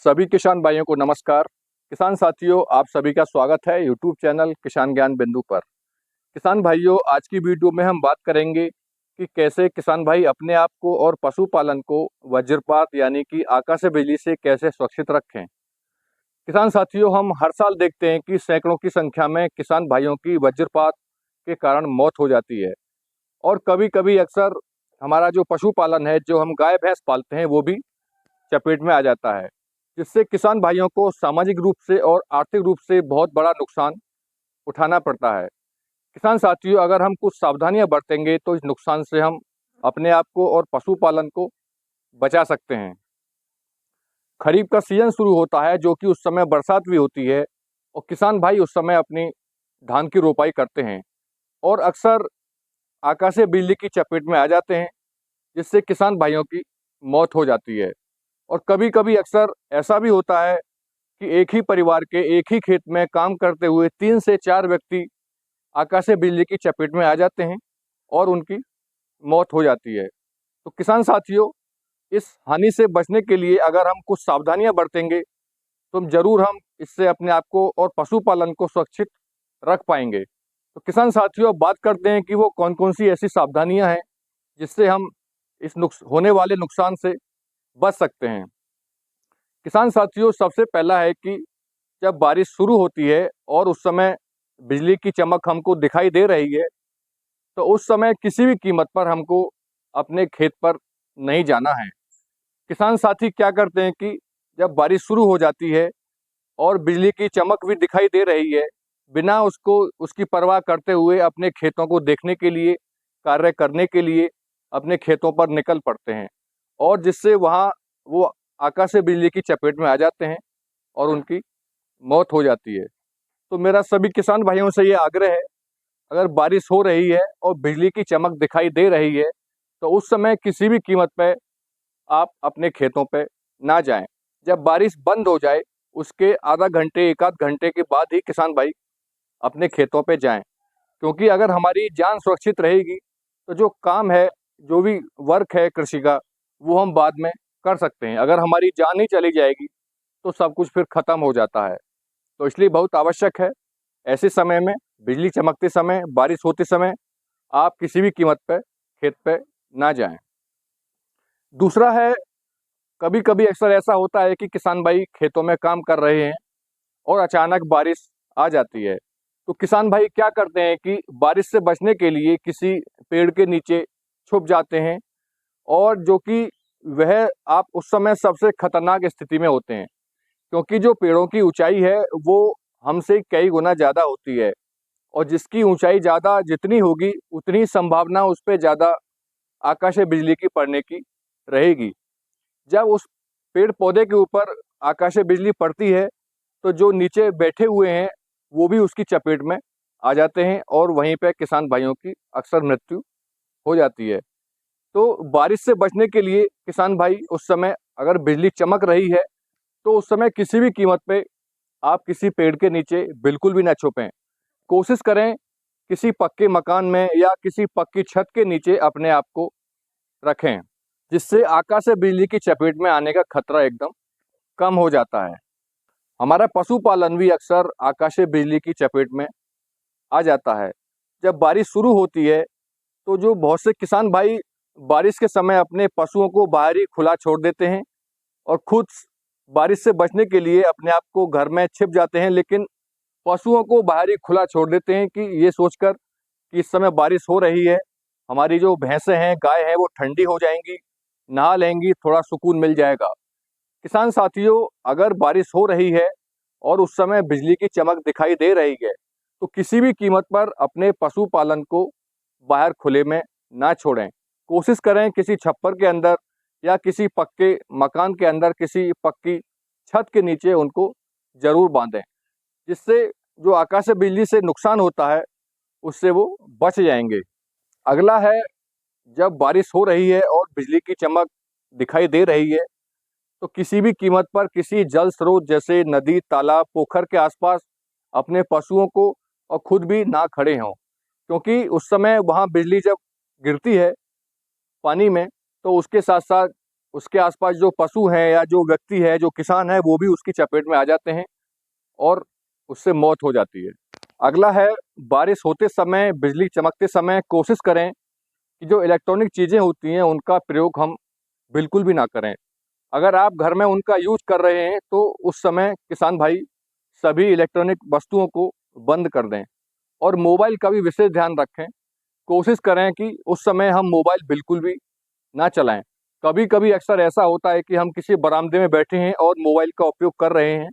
सभी किसान भाइयों को नमस्कार। किसान साथियों, आप सभी का स्वागत है यूट्यूब चैनल किसान ज्ञान बिंदु पर। किसान भाइयों, आज की वीडियो में हम बात करेंगे कि कैसे किसान भाई अपने आप को और पशुपालन को वज्रपात यानी कि आकाशीय बिजली से कैसे सुरक्षित रखें। किसान साथियों, हम हर साल देखते हैं कि सैकड़ों की संख्या में किसान भाइयों की वज्रपात के कारण मौत हो जाती है। और कभी कभी अक्सर हमारा जो पशुपालन है, जो हम गाय भैंस पालते हैं, वो भी चपेट में आ जाता है, जिससे किसान भाइयों को सामाजिक रूप से और आर्थिक रूप से बहुत बड़ा नुकसान उठाना पड़ता है। किसान साथियों, अगर हम कुछ सावधानियां बरतेंगे तो इस नुकसान से हम अपने आप को और पशुपालन को बचा सकते हैं। खरीफ का सीजन शुरू होता है, जो कि उस समय बरसात भी होती है और किसान भाई उस समय अपनी धान की रोपाई करते हैं और अक्सर आकाशीय बिजली की चपेट में आ जाते हैं, जिससे किसान भाइयों की मौत हो जाती है। और कभी कभी अक्सर ऐसा भी होता है कि एक ही परिवार के एक ही खेत में काम करते हुए 3 से 4 व्यक्ति आकाशीय बिजली की चपेट में आ जाते हैं और उनकी मौत हो जाती है। तो किसान साथियों, इस हानि से बचने के लिए अगर हम कुछ सावधानियां बरतेंगे तो जरूर हम इससे अपने आप को और पशुपालन को सुरक्षित रख पाएंगे। तो किसान साथियों, अब बात करते हैं कि वो कौन कौन सी ऐसी सावधानियां हैं जिससे हम इस होने वाले नुकसान से बच सकते हैं। किसान साथियों, सबसे पहला है कि जब बारिश शुरू होती है और उस समय बिजली की चमक हमको दिखाई दे रही है, तो उस समय किसी भी कीमत पर हमको अपने खेत पर नहीं जाना है। किसान साथी क्या करते हैं कि जब बारिश शुरू हो जाती है और बिजली की चमक भी दिखाई दे रही है, बिना उसको उसकी परवाह करते हुए अपने खेतों को देखने के लिए, कार्य करने के लिए अपने खेतों पर निकल पड़ते हैं और जिससे वहाँ वो आकाशीय बिजली की चपेट में आ जाते हैं और उनकी मौत हो जाती है। तो मेरा सभी किसान भाइयों से ये आग्रह है, अगर बारिश हो रही है और बिजली की चमक दिखाई दे रही है, तो उस समय किसी भी कीमत पे आप अपने खेतों पे ना जाएं। जब बारिश बंद हो जाए, उसके आधा घंटे, एक आध घंटे के बाद ही किसान भाई अपने खेतों पे जाएं। क्योंकि अगर हमारी जान सुरक्षित रहेगी, तो जो काम है, जो भी वर्क है कृषि का, वो हम बाद में कर सकते हैं। अगर हमारी जान ही चली जाएगी, तो सब कुछ फिर खत्म हो जाता है। तो इसलिए बहुत आवश्यक है, ऐसे समय में, बिजली चमकते समय, बारिश होते समय, आप किसी भी कीमत पे खेत पे ना जाएं। दूसरा है, कभी कभी अक्सर ऐसा होता है कि किसान भाई खेतों में काम कर रहे हैं और अचानक बारिश आ जाती है। तो किसान भाई क्या करते हैं कि बारिश से बचने के लिए किसी पेड़ के नीचे छुप जाते हैं, और जो कि वह आप उस समय सबसे खतरनाक स्थिति में होते हैं, क्योंकि जो पेड़ों की ऊंचाई है वो हमसे कई गुना ज़्यादा होती है और जिसकी ऊंचाई ज़्यादा जितनी होगी, उतनी संभावना उस पर ज़्यादा आकाशीय बिजली की पड़ने की रहेगी। जब उस पेड़ पौधे के ऊपर आकाशीय बिजली पड़ती है, तो जो नीचे बैठे हुए हैं वो भी उसकी चपेट में आ जाते हैं और वहीं पे किसान भाइयों की अक्सर मृत्यु हो जाती है। तो बारिश से बचने के लिए किसान भाई उस समय अगर बिजली चमक रही है, तो उस समय किसी भी कीमत पे आप किसी पेड़ के नीचे बिल्कुल भी ना छुपें। कोशिश करें किसी पक्के मकान में या किसी पक्की छत के नीचे अपने आप को रखें, जिससे आकाशीय बिजली की चपेट में आने का खतरा एकदम कम हो जाता है। हमारा पशुपालन भी अक्सर आकाशीय बिजली की चपेट में आ जाता है। जब बारिश शुरू होती है, तो जो बहुत से किसान भाई बारिश के समय अपने पशुओं को बाहर ही खुला छोड़ देते हैं और खुद बारिश से बचने के लिए अपने आप को घर में छिप जाते हैं, लेकिन पशुओं को बाहर ही खुला छोड़ देते हैं कि ये सोचकर कि इस समय बारिश हो रही है, हमारी जो भैंसें हैं, गाय हैं, वो ठंडी हो जाएंगी, नहा लेंगी, थोड़ा सुकून मिल जाएगा। किसान साथियों, अगर बारिश हो रही है और उस समय बिजली की चमक दिखाई दे रही है, तो किसी भी कीमत पर अपने पशुपालन को बाहर खुले में ना छोड़ें। कोशिश करें किसी छप्पर के अंदर या किसी पक्के मकान के अंदर, किसी पक्की छत के नीचे उनको जरूर बांधें, जिससे जो आकाशीय बिजली से नुकसान होता है उससे वो बच जाएंगे। अगला है, जब बारिश हो रही है और बिजली की चमक दिखाई दे रही है, तो किसी भी कीमत पर किसी जल स्रोत जैसे नदी, तालाब, पोखर के आसपास अपने पशुओं को और खुद भी ना खड़े हों, क्योंकि उस समय वहाँ बिजली जब गिरती है पानी में, तो उसके साथ साथ उसके आसपास जो पशु हैं या जो व्यक्ति है, जो किसान है, वो भी उसकी चपेट में आ जाते हैं और उससे मौत हो जाती है। अगला है, बारिश होते समय, बिजली चमकते समय कोशिश करें कि जो इलेक्ट्रॉनिक चीज़ें होती हैं उनका प्रयोग हम बिल्कुल भी ना करें। अगर आप घर में उनका यूज कर रहे हैं तो उस समय किसान भाई सभी इलेक्ट्रॉनिक वस्तुओं को बंद कर दें और मोबाइल का भी विशेष ध्यान रखें। कोशिश करें कि उस समय हम मोबाइल बिल्कुल भी ना चलाएं। कभी कभी अक्सर ऐसा होता है कि हम किसी बरामदे में बैठे हैं और मोबाइल का उपयोग कर रहे हैं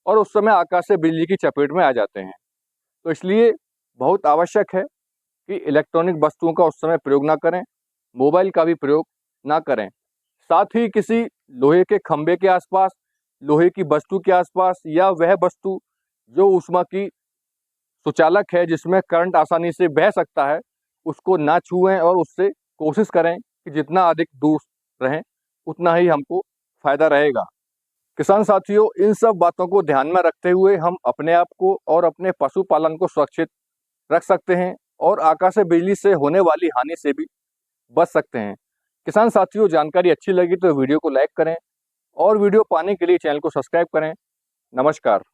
और उस समय आकाश से बिजली की चपेट में आ जाते हैं। तो इसलिए बहुत आवश्यक है कि इलेक्ट्रॉनिक वस्तुओं का उस समय प्रयोग ना करें, मोबाइल का भी प्रयोग ना करें। साथ ही किसी लोहे के खंभे के आसपास, लोहे की वस्तु के आसपास या वह वस्तु जो ऊष्मा की सुचालक है, जिसमें करंट आसानी से बह सकता है, उसको ना छुएं और उससे कोशिश करें कि जितना अधिक दूर रहें, उतना ही हमको फायदा रहेगा। किसान साथियों, इन सब बातों को ध्यान में रखते हुए हम अपने आप को और अपने पशुपालन को सुरक्षित रख सकते हैं और आकाशीय बिजली से होने वाली हानि से भी बच सकते हैं। किसान साथियों, जानकारी अच्छी लगी तो वीडियो को लाइक करें और वीडियो पाने के लिए चैनल को सब्सक्राइब करें। नमस्कार।